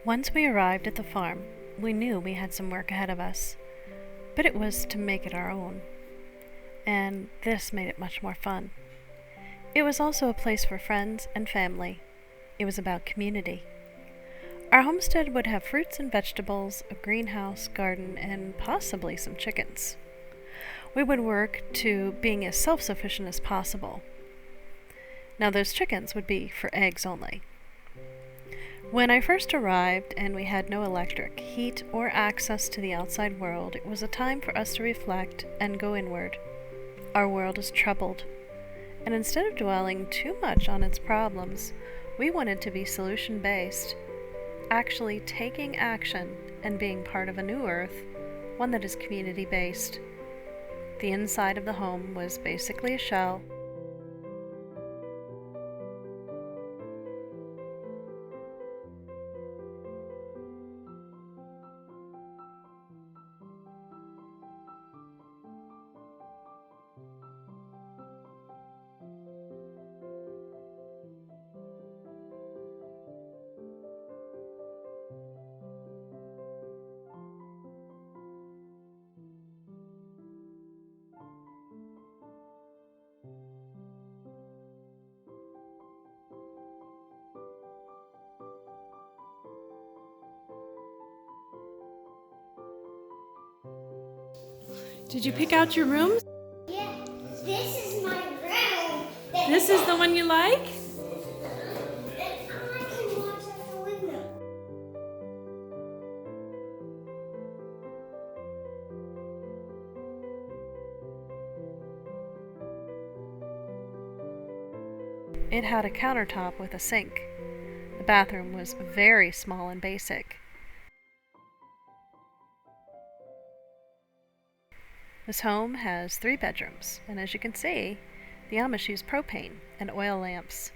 Once we arrived at the farm, we knew we had some work ahead of us, but it was to make it our own, and this made it much more fun. It was also a place for friends and family. It was about community. Our homestead would have fruits and vegetables, a greenhouse, garden, and possibly some chickens. We would work to being as self-sufficient as possible. Now those chickens would be for eggs only. When I first arrived and we had no electric, heat, or access to the outside world, it was a time for us to reflect and go inward. Our world is troubled, and instead of dwelling too much on its problems, we wanted to be solution-based, actually taking action and being part of a new earth, one that is community-based. The inside of the home was basically a shell. Did you pick out your room? Yeah, this is my room. This is the one you like? And I can watch out the window. It had a countertop with a sink. The bathroom was very small and basic. This home has 3 bedrooms, and as you can see, the Amish use propane and oil lamps.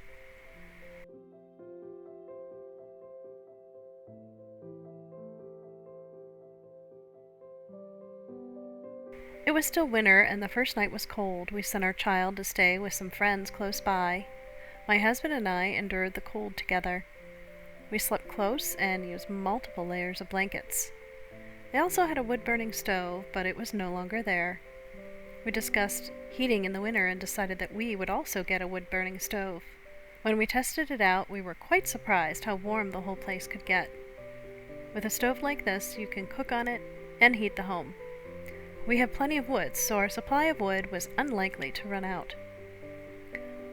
It was still winter, and the first night was cold. We sent our child to stay with some friends close by. My husband and I endured the cold together. We slept close and used multiple layers of blankets. They also had a wood-burning stove, but it was no longer there. We discussed heating in the winter and decided that we would also get a wood-burning stove. When we tested it out, we were quite surprised how warm the whole place could get. With a stove like this, you can cook on it and heat the home. We have plenty of wood, so our supply of wood was unlikely to run out.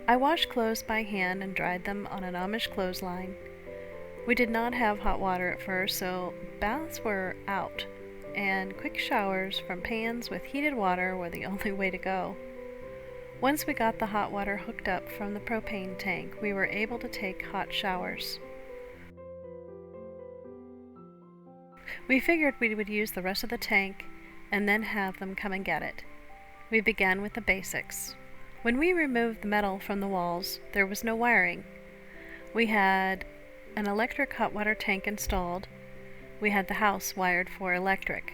I washed clothes by hand and dried them on an Amish clothesline. We did not have hot water at first, so baths were out, and quick showers from pans with heated water were the only way to go. Once we got the hot water hooked up from the propane tank, we were able to take hot showers. We figured we would use the rest of the tank and then have them come and get it. We began with the basics. When we removed the metal from the walls, there was no wiring. We had an electric hot water tank installed. We had the house wired for electric.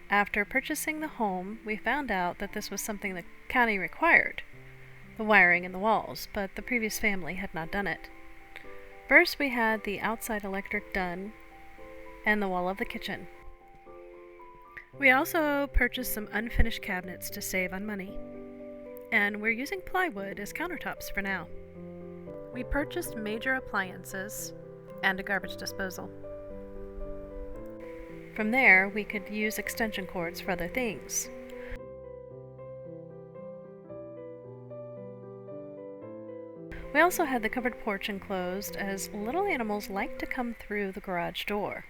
After purchasing the home, we found out that this was something the county required, the wiring in the walls, but the previous family had not done it. First, we had the outside electric done and the wall of the kitchen. We also purchased some unfinished cabinets to save on money, and we're using plywood as countertops for now. We purchased major appliances and a garbage disposal. From there, we could use extension cords for other things. We also had the covered porch enclosed, as little animals like to come through the garage door.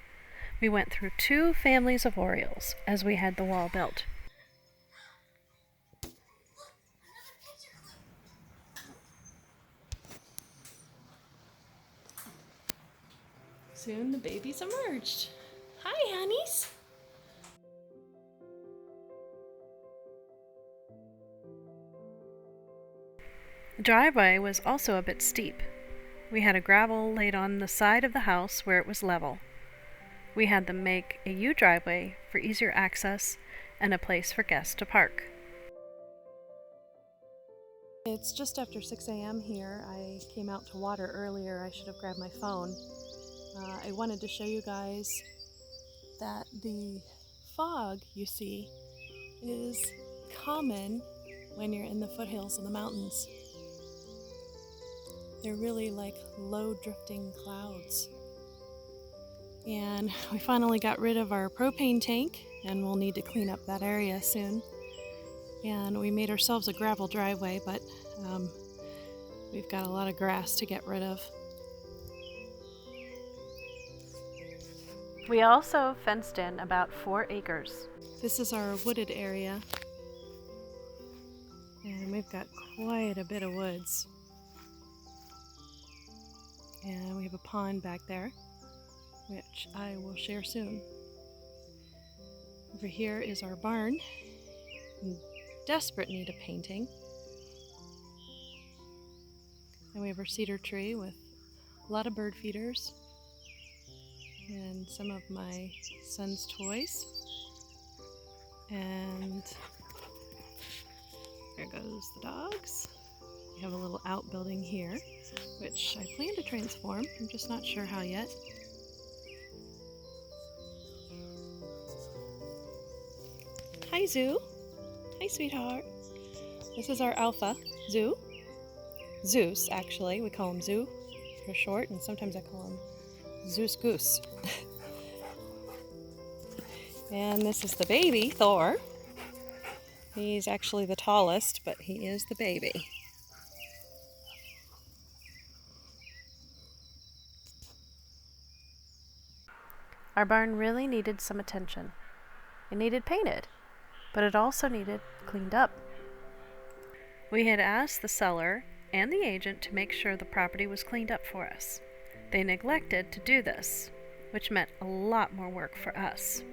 We went through 2 families of Orioles as we had the wall built. Soon the babies emerged. Hi, honeys. The driveway was also a bit steep. We had a gravel laid on the side of the house where it was level. We had them make a U-driveway for easier access and a place for guests to park. It's just after 6 a.m. here. I came out to water earlier. I should have grabbed my phone. I wanted to show you guys that the fog you see is common when you're in the foothills of the mountains. They're really like low drifting clouds. And we finally got rid of our propane tank, and we'll need to clean up that area soon. And we made ourselves a gravel driveway, but we've got a lot of grass to get rid of. We also fenced in about 4 acres. This is our wooded area, and we've got quite a bit of woods. And we have a pond back there, which I will share soon. Over here is our barn, in desperate need of painting. And we have our cedar tree with a lot of bird feeders and some of my son's toys. And there goes the dogs. We have a little outbuilding here, which I plan to transform. I'm just not sure how yet. Hi, Zoo. Hi, sweetheart. This is our alpha, Zoo. Zeus, actually. We call him Zoo for short, and sometimes I call him Zeus Goose. And this is the baby, Thor. He's actually the tallest, but he is the baby. Our barn really needed some attention. It needed painted, but it also needed cleaned up. We had asked the seller and the agent to make sure the property was cleaned up for us. They neglected to do this, which meant a lot more work for us.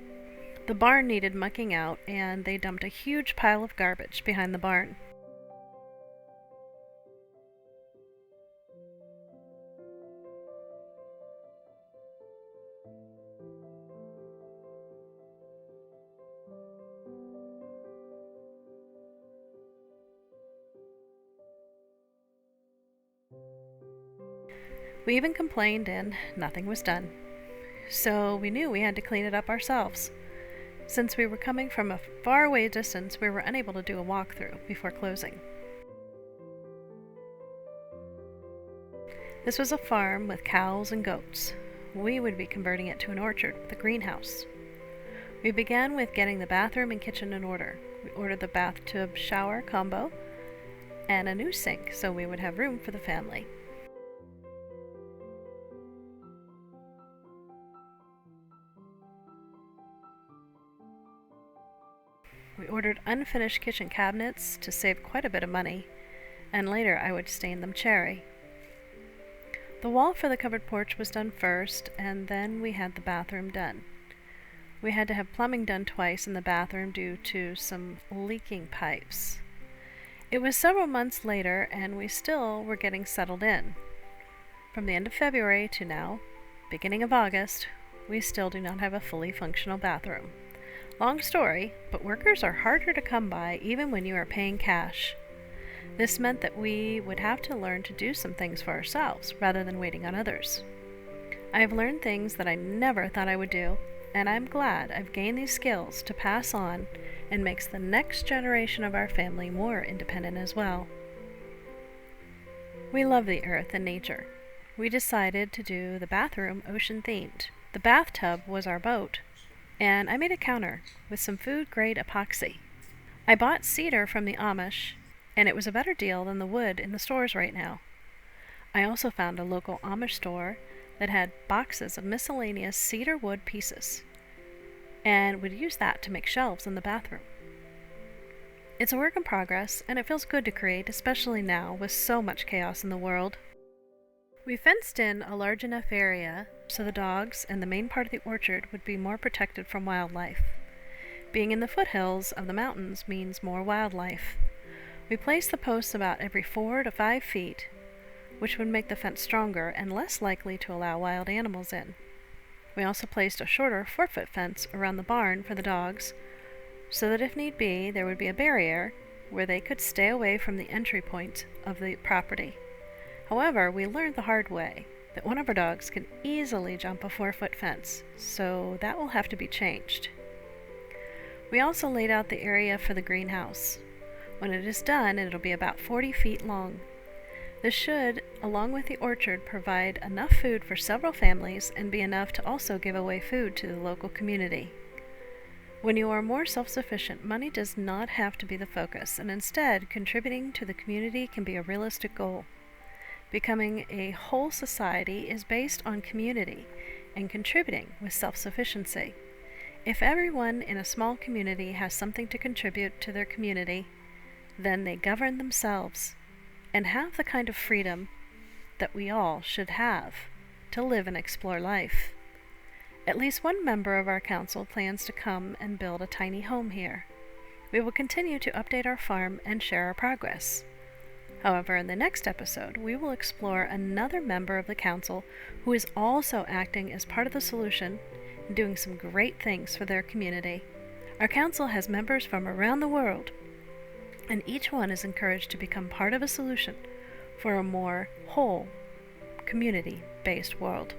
The barn needed mucking out, and they dumped a huge pile of garbage behind the barn. We even complained, and nothing was done. So we knew we had to clean it up ourselves. Since we were coming from a faraway distance, we were unable to do a walkthrough before closing. This was a farm with cows and goats. We would be converting it to an orchard with a greenhouse. We began with getting the bathroom and kitchen in order. We ordered the bathtub shower combo and a new sink so we would have room for the family. We ordered unfinished kitchen cabinets to save quite a bit of money, and later I would stain them cherry. The wall for the covered porch was done first, and then we had the bathroom done. We had to have plumbing done twice in the bathroom due to some leaking pipes. It was several months later, and we still were getting settled in. From the end of February to now, beginning of August, we still do not have a fully functional bathroom. Long story, but workers are harder to come by even when you are paying cash. This meant that we would have to learn to do some things for ourselves rather than waiting on others. I have learned things that I never thought I would do, and I'm glad I've gained these skills to pass on and makes the next generation of our family more independent as well. We love the earth and nature. We decided to do the bathroom ocean themed. The bathtub was our boat, and I made a counter with some food-grade epoxy. I bought cedar from the Amish, and it was a better deal than the wood in the stores right now. I also found a local Amish store that had boxes of miscellaneous cedar wood pieces, and would use that to make shelves in the bathroom. It's a work in progress, and it feels good to create, especially now with so much chaos in the world. We fenced in a large enough area so the dogs and the main part of the orchard would be more protected from wildlife. Being in the foothills of the mountains means more wildlife. We placed the posts about every 4 to 5 feet, which would make the fence stronger and less likely to allow wild animals in. We also placed a shorter 4-foot fence around the barn for the dogs, so that if need be, there would be a barrier where they could stay away from the entry point of the property. However, we learned the hard way that one of our dogs can easily jump a 4-foot fence, so that will have to be changed. We also laid out the area for the greenhouse. When it is done, it'll be about 40 feet long. This should, along with the orchard, provide enough food for several families and be enough to also give away food to the local community. When you are more self-sufficient, money does not have to be the focus, and instead, contributing to the community can be a realistic goal. Becoming a whole society is based on community and contributing with self-sufficiency. If everyone in a small community has something to contribute to their community, then they govern themselves and have the kind of freedom that we all should have to live and explore life. At least one member of our council plans to come and build a tiny home here. We will continue to update our farm and share our progress. However, in the next episode, we will explore another member of the council who is also acting as part of the solution and doing some great things for their community. Our council has members from around the world, and each one is encouraged to become part of a solution for a more whole, community-based world.